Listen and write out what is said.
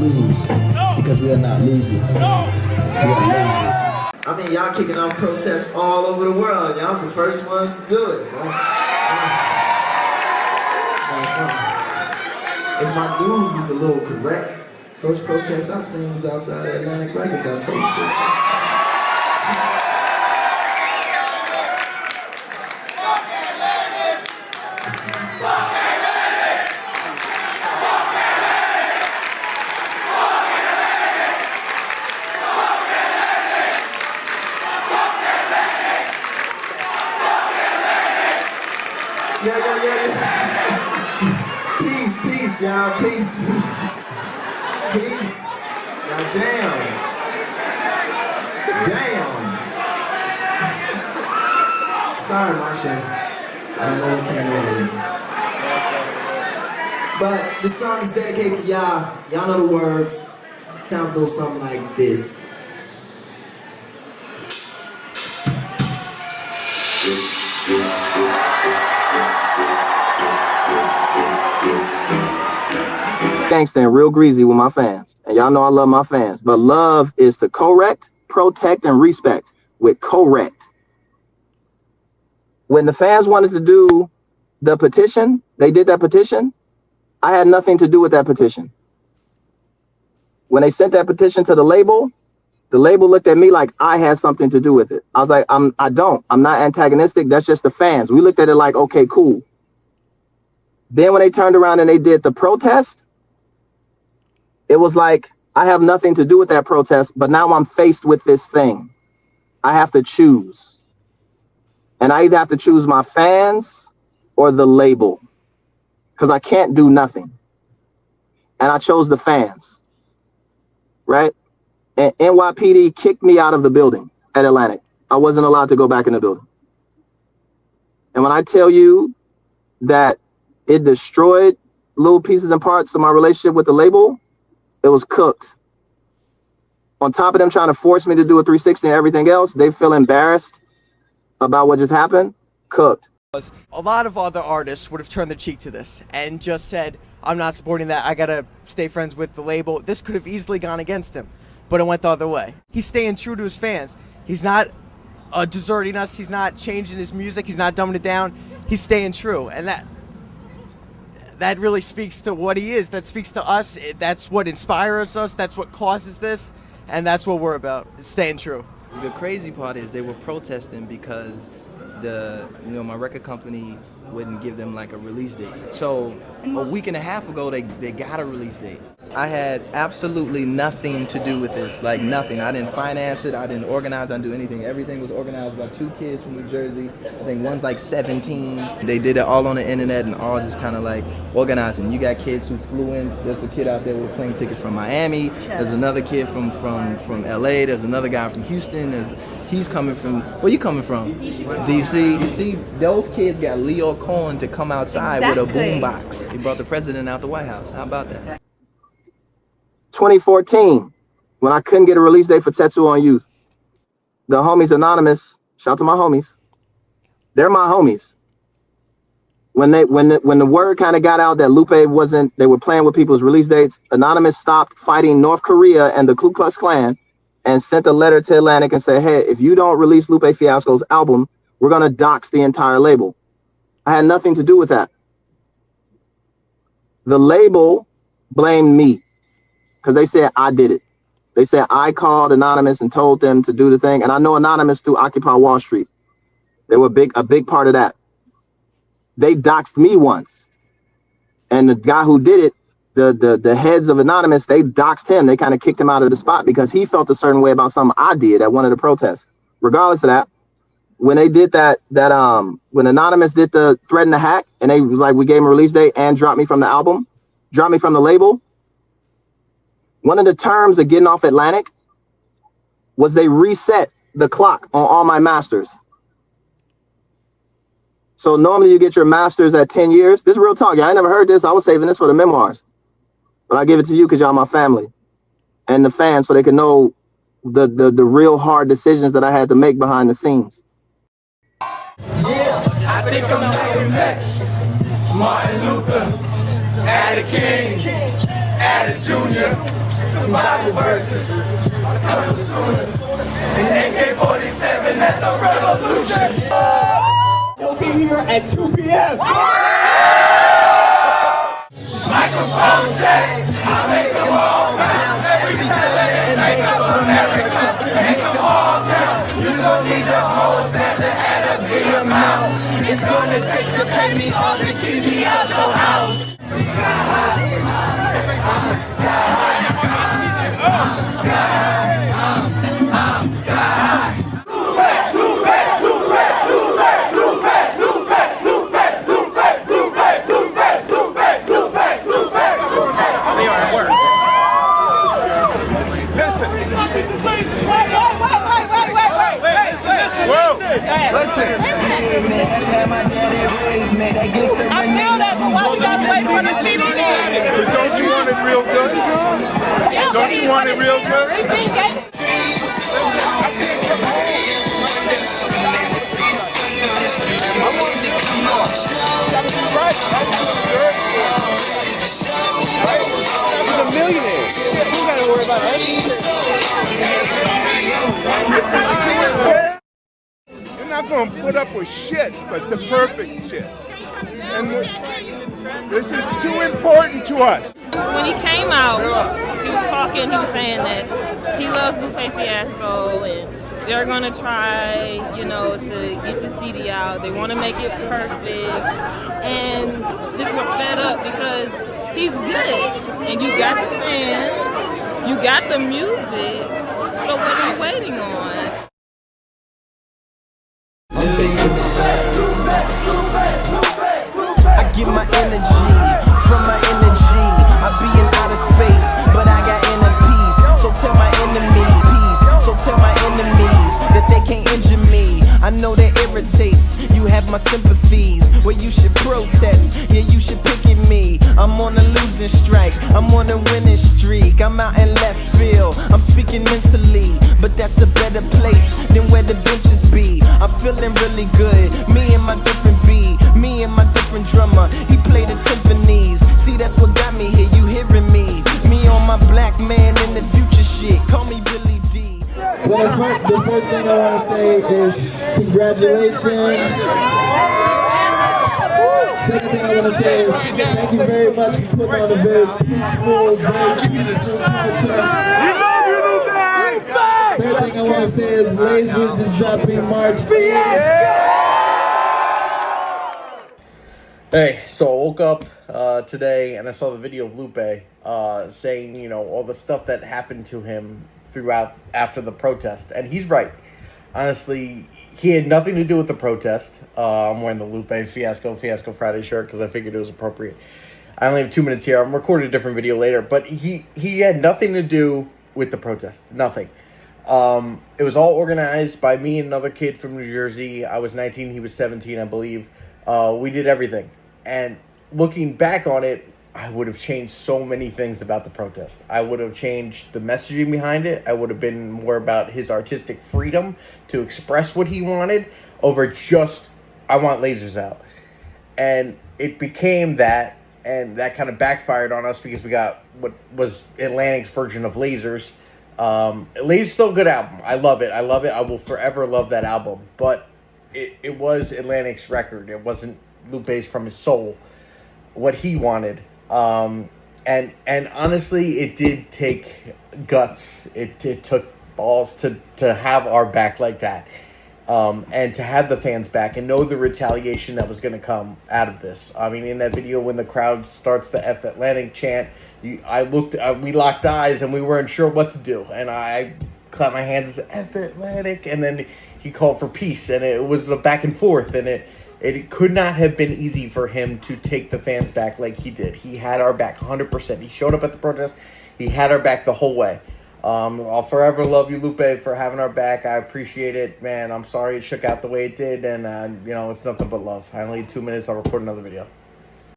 lose, because we are not losers. We are losers. I mean, y'all kicking off protests all over the world. Y'all was the first ones to do it. If my news is a little correct, first protest I seen was outside of Atlantic Records. I told you 4 times. Yeah. Peace, y'all. Peace. Y'all, damn. Sorry, Marsha. I don't know what came over me. But this song is dedicated to y'all. Y'all know the words. Sounds a little something like this. Gangsta and real greasy with my fans, and y'all know I love my fans, but love is to correct, protect, and respect with correct. When the fans wanted to do the petition, they did that petition. I had nothing to do with that petition. When they sent that petition to the label looked at me like I had something to do with it. I was like, I'm not antagonistic. That's just the fans. We looked at it like, okay, cool. Then when they turned around and they did the protest, it was like, I have nothing to do with that protest, but now I'm faced with this thing. I have to choose. And I either have to choose my fans or the label, because I can't do nothing. And I chose the fans, right? And NYPD kicked me out of the building at Atlantic. I wasn't allowed to go back in the building. And when I tell you that it destroyed little pieces and parts of my relationship with the label, it was cooked. On top of them trying to force me to do a 360 and everything else, they feel embarrassed about what just happened. Cooked. A lot of other artists would have turned their cheek to this and just said, I'm not supporting that. I gotta stay friends with the label. This could have easily gone against him, but it went the other way. He's staying true to his fans. He's not deserting us. He's not changing his music. He's not dumbing it down. He's staying true. And that really speaks to what he is. That speaks to us. That's what inspires us. That's what causes this. And that's what we're about, is staying true. The crazy part is they were protesting because my record company wouldn't give them like a release date. So a week and a half ago, they got a release date. I had absolutely nothing to do with this, like nothing. I didn't finance it, I didn't organize, I didn't do anything. Everything was organized by 2 kids from New Jersey. I think one's like 17. They did it all on the internet and all just kind of like organizing. You got kids who flew in. There's a kid out there with a plane ticket from Miami. There's another kid from LA. There's another guy from Houston. He's coming from, where you coming from? DC. You see, those kids got Leo Cohen to come outside with a boombox. He brought the president out the White House. How about that? 2014, when I couldn't get a release date for Tattoo on Youth, the homies Anonymous, shout out to my homies, they're my homies. When the word kind of got out that Lupe they were playing with people's release dates, Anonymous stopped fighting North Korea and the Ku Klux Klan and sent a letter to Atlantic and said, hey, if you don't release Lupe Fiasco's album, we're gonna dox the entire label. I had nothing to do with that. The label blamed me because they said I did it. They said I called Anonymous and told them to do the thing. And I know Anonymous through Occupy Wall Street. They were a big part of that. They doxed me once. And the guy who did it, the heads of Anonymous, they doxed him. They kind of kicked him out of the spot because he felt a certain way about something I did at one of the protests. Regardless of that, when they did when Anonymous did the threaten to hack and they was like, we gave him a release date and dropped me from the album, dropped me from the label. One of the terms of getting off Atlantic was they reset the clock on all my masters. So normally you get your masters at 10 years. This is real talk. Yeah, I never heard this. I was saving this for the memoirs. But I give it to you because y'all my family and the fans so they can know the real hard decisions that I had to make behind the scenes. Yeah, I think I'm Malcolm X, Martin Luther, Adam King, Adam Jr., some Bible verses. Coming soon. And AK-47, that's a revolution. He'll be here at 2 p.m. Microphone check, I make them all bounce. Every talent, make them America, make them all count. You don't need the whole set to add up to your mouth. It's gonna take to pay me all to keep me out your house. I'm sky high, I'm sky high, I'm sky high, I'm sky high. I feel that, but why we gotta wait for the CD? But don't you want it real good? Don't you want it real good? He's a millionaire. You gotta worry about anything. You're not going to put up with shit, but the perfect shit. And this is too important to us. When he came out, he was talking, he was saying that he loves Lupe Fiasco and they're gonna try, you know, to get the CD out. They wanna make it perfect. And this we're fed up because he's good. And you got the fans, you got the music, so what are you waiting on? I get my energy from my energy. I be in outer space, but I got inner peace. So tell my enemies that they can't injure me. I know that irritates. You have my sympathies. Well, you should protest. Yeah, you should pick at me. I'm on a losing strike. I'm on a winning streak. I'm out in left field. I'm speaking mentally, but that's a better place than where the benches be. I'm feeling really good. Me and my different beat. Me and my different drummer. He played the timpanis. See, that's what got me here. You hearing me? Me on my black man in the future shit. Call me Billy D. Well, the first thing I want to say is congratulations. Second thing I want to say is thank you very much for putting on a very peaceful protest. We love you, Lupe! Third thing I want to say is Lasers is dropping March 8th. Hey, so I woke up today and I saw the video of Lupe saying, you know, all the stuff that happened to him throughout after the protest. And he's right. Honestly, he had nothing to do with the protest. I'm wearing the Lupe Fiasco Friday shirt because I figured it was appropriate. I only have 2 minutes here. I'm recording a different video later. But he had nothing to do with the protest. Nothing. It was all organized by me and another kid from New Jersey. I was 19. He was 17, I believe. We did everything. And looking back on it, I would have changed so many things about the protest. I would have changed the messaging behind it. I would have been more about his artistic freedom to express what he wanted over just, I want lasers out. And it became that, and that kind of backfired on us because we got what was Atlantic's version of Lasers. Lasers still a good album. I love it. I will forever love that album. But it was Atlantic's record. It wasn't Lupe's from his soul, what he wanted. And honestly, it did take guts. It took balls to have our back like that. And to have the fans back and know the retaliation that was going to come out of this. I mean, in that video, when the crowd starts the F Atlantic chant, we locked eyes and we weren't sure what to do. And I clapped my hands and said, F Atlantic. And then he called for peace, and it was a back and forth, and it could not have been easy for him to take the fans back like he did. He had our back 100%. He showed up at the protest. He had our back the whole way. I'll forever love you, Lupe, for having our back. I appreciate it, man. I'm sorry it shook out the way it did, and, you know, it's nothing but love. I only need 2 minutes. I'll record another video.